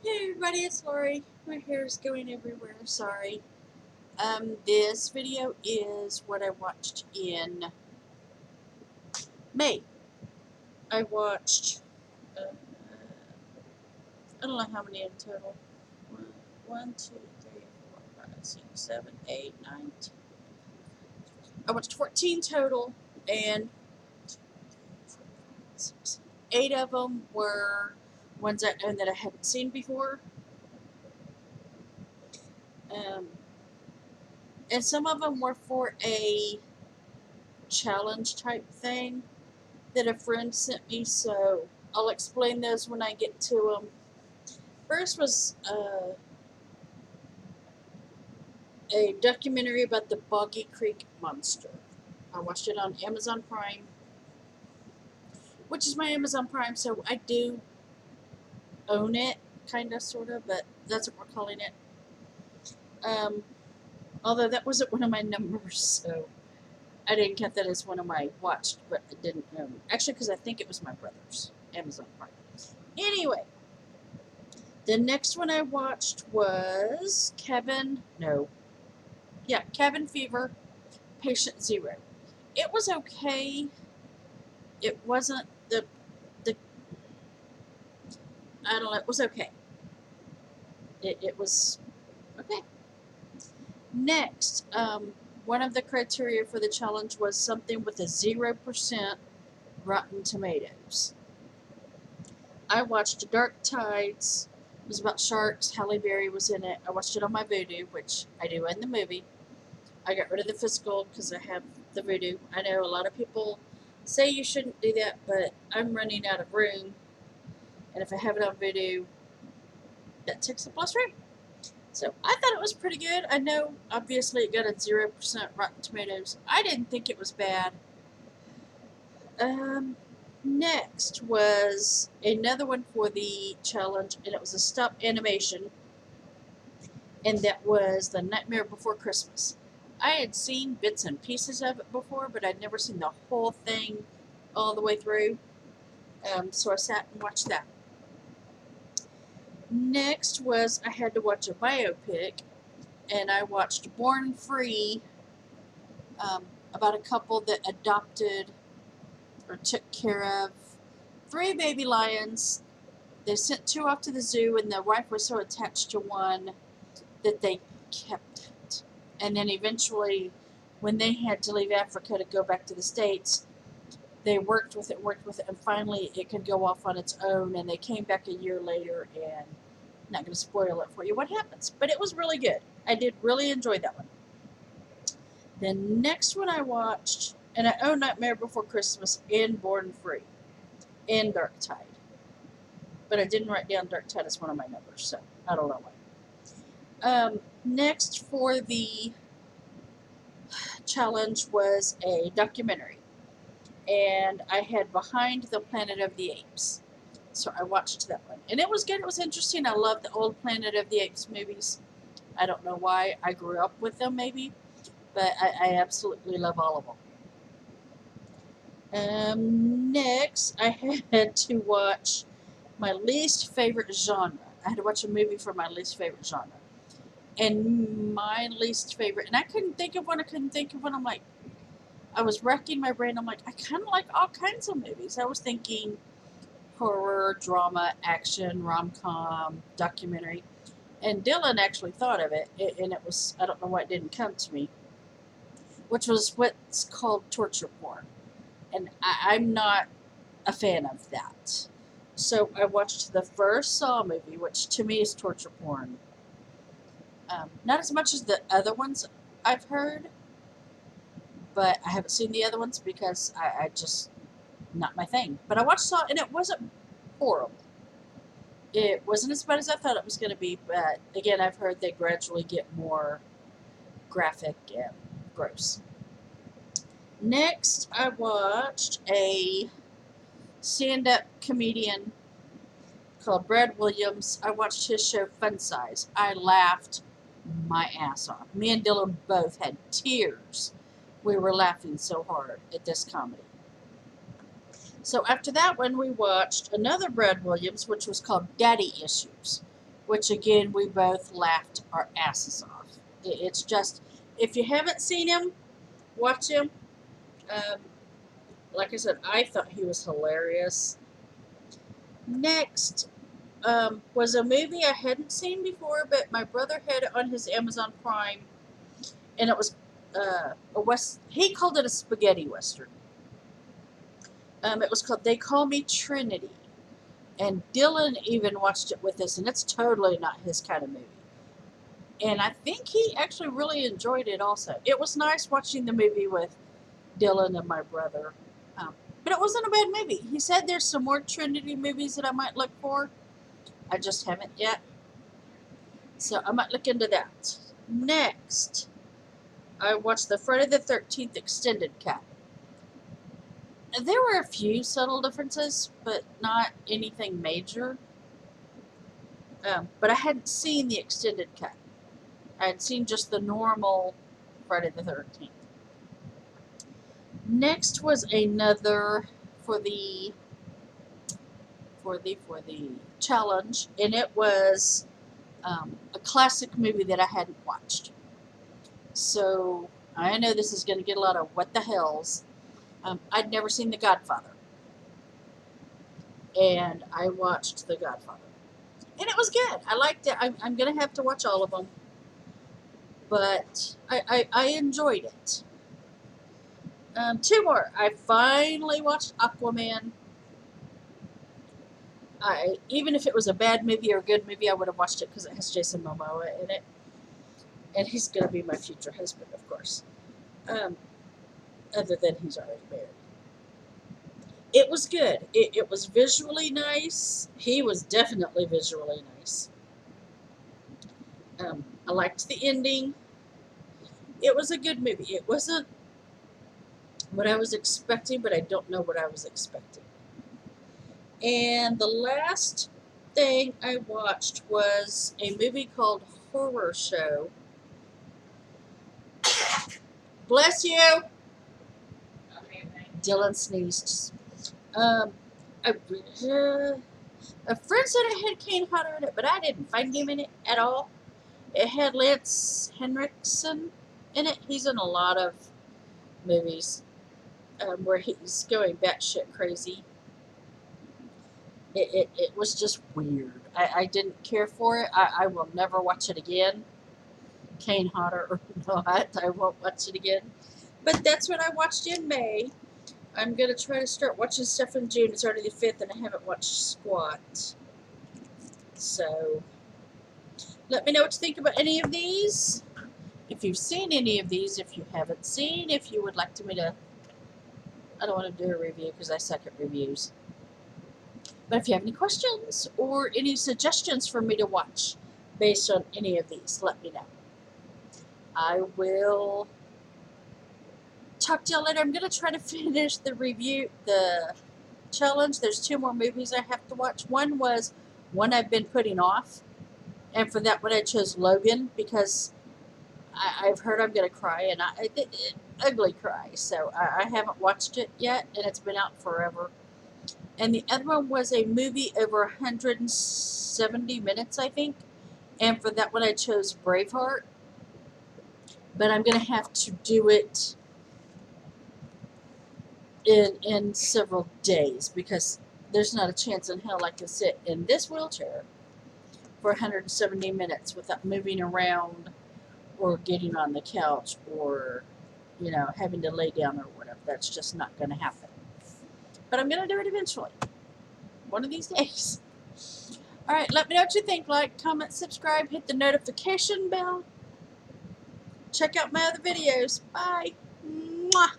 Hey everybody, it's Lori. My hair is going everywhere, sorry. This video is what I watched in May. I watched, I don't know how many in total. 1, 2, 3, 4, 5, 6, 7, 8, 9, 10. I watched 14 total, and 8 of them were ones that I hadn't seen before. And some of them were for a challenge type thing that a friend sent me, so I'll explain those when I get to them. First was a documentary about the Boggy Creek Monster. I watched it on Amazon Prime, which is my Amazon Prime, so I do own it, kind of, sort of, but that's what we're calling it. Although that wasn't one of my numbers, so I didn't count that as one of my watched, but I didn't own. Actually, because I think it was my brother's Amazon Prime. Anyway, the next one I watched was Cabin Fever, Patient Zero. It was okay. It wasn't the I don't know, it was okay. It was okay. Next, one of the criteria for the challenge was something with a 0% Rotten Tomatoes. I watched Dark Tides. It was about sharks. Halle Berry was in it. I watched it on my Vudu, which I do in the movie. I got rid of the physical because I have the Vudu. I know a lot of people say you shouldn't do that, but I'm running out of room, and if I have it on Vudu, that takes up less room. So I thought it was pretty good. I know, obviously, it got a 0% Rotten Tomatoes. I didn't think it was bad. Next was another one for the challenge, and it was a stop animation, and that was The Nightmare Before Christmas. I had seen bits and pieces of it before, but I'd never seen the whole thing all the way through. So I sat and watched that. Next was I had to watch a biopic, and I watched Born Free, about a couple that adopted or took care of 3 baby lions. They sent 2 off to the zoo, and the wife was so attached to one that they kept it. And then eventually, when they had to leave Africa to go back to the States, they worked with it, and finally it could go off on its own, and they came back a year later, and I'm not going to spoil it for you what happens, but it was really good. I did really enjoy that one. The next one I watched, and I own Nightmare Before Christmas and Born Free and Dark Tide, but I didn't write down Dark Tide as one of my numbers, so I don't know why. Next for the challenge was a documentary, and I had Behind the Planet of the Apes, so I watched that one, and it was good. It was interesting. I love the old Planet of the Apes movies. I don't know why. I grew up with them, maybe, but I absolutely love all of them. Next, I had to watch my least favorite genre. I had to watch a movie for my least favorite genre. And my least favorite, and I couldn't think of one. I'm like, I was racking my brain. I'm like, I kind of like all kinds of movies. I was thinking horror, drama, action, rom-com, documentary. And Dylan actually thought of it, and it was, I don't know why it didn't come to me, which was what's called torture porn. And I'm not a fan of that. So I watched the first Saw movie, which to me is torture porn. Not as much as the other ones I've heard, but I haven't seen the other ones because I just, not my thing. But I watched Saw, and it wasn't horrible. It wasn't as bad as I thought it was going to be, but again, I've heard they gradually get more graphic and gross. Next, I watched a stand-up comedian called Brad Williams. I watched his show Fun Size. I laughed my ass off. Me and Dylan both had tears. We were laughing so hard at this comedy. So after that one, we watched another Brad Williams, which was called Daddy Issues. which again, we both laughed our asses off. It's just, if you haven't seen him, watch him. Um, like I said, I thought he was hilarious. Next was a movie I hadn't seen before, but my brother had it on his Amazon Prime, and it was he called it a spaghetti western. It was called They Call Me Trinity. And Dylan even watched it with us, and it's totally not his kind of movie. And I think he actually really enjoyed it also. It was nice watching the movie with Dylan and my brother. But it wasn't a bad movie. He said there's some more Trinity movies that I might look for. I just haven't yet. So I might look into that. Next, I watched the Friday the 13th extended cut. There were a few subtle differences, but not anything major. But I hadn't seen the extended cut. I had seen just the normal Friday the 13th. Next was another for the challenge, and it was a classic movie that I hadn't watched. So I know this is going to get a lot of what the hells. I'd never seen The Godfather, and I watched The Godfather, and it was good. I liked it. I'm going to have to watch all of them, but I enjoyed it. Two more. I finally watched Aquaman. Even if it was a bad movie or a good movie, I would have watched it because it has Jason Momoa in it, and he's going to be my future husband, of course. Other than he's already married. It was good. It was visually nice. He was definitely visually nice. I liked the ending. It was a good movie. It wasn't what I was expecting, but I don't know what I was expecting. And the last thing I watched was a movie called Horror Show. Bless you! Dylan sneezed. A friend said it had Kane Hodder in it, but I didn't find him in it at all. It had Lance Henriksen in it. He's in a lot of movies where he's going batshit crazy. It was just weird. I didn't care for it. I will never watch it again. Kane Hodder or not, I won't watch it again. But that's what I watched in May. I'm going to try to start watching stuff in June. It's already the 5th, and I haven't watched squat. So, let me know what you think about any of these. If you've seen any of these, if you haven't seen, if you would like me to... I don't want to do a review because I suck at reviews. But if you have any questions or any suggestions for me to watch based on any of these, let me know. I will talk to y'all later. I'm going to try to finish the challenge. There's 2 more movies I have to watch. One was one I've been putting off. And for that one, I chose Logan because I've heard I'm going to cry. And ugly cry. So I haven't watched it yet. And it's been out forever. And the other one was a movie over 170 minutes, I think. And for that one, I chose Braveheart. But I'm going to have to do it in several days because there's not a chance in hell I can sit in this wheelchair for 170 minutes without moving around or getting on the couch or, having to lay down or whatever. That's just not going to happen. But I'm going to do it eventually. One of these days. Alright, let me know what you think. Like, comment, subscribe, hit the notification bell. Check out my other videos. Bye. Mwah.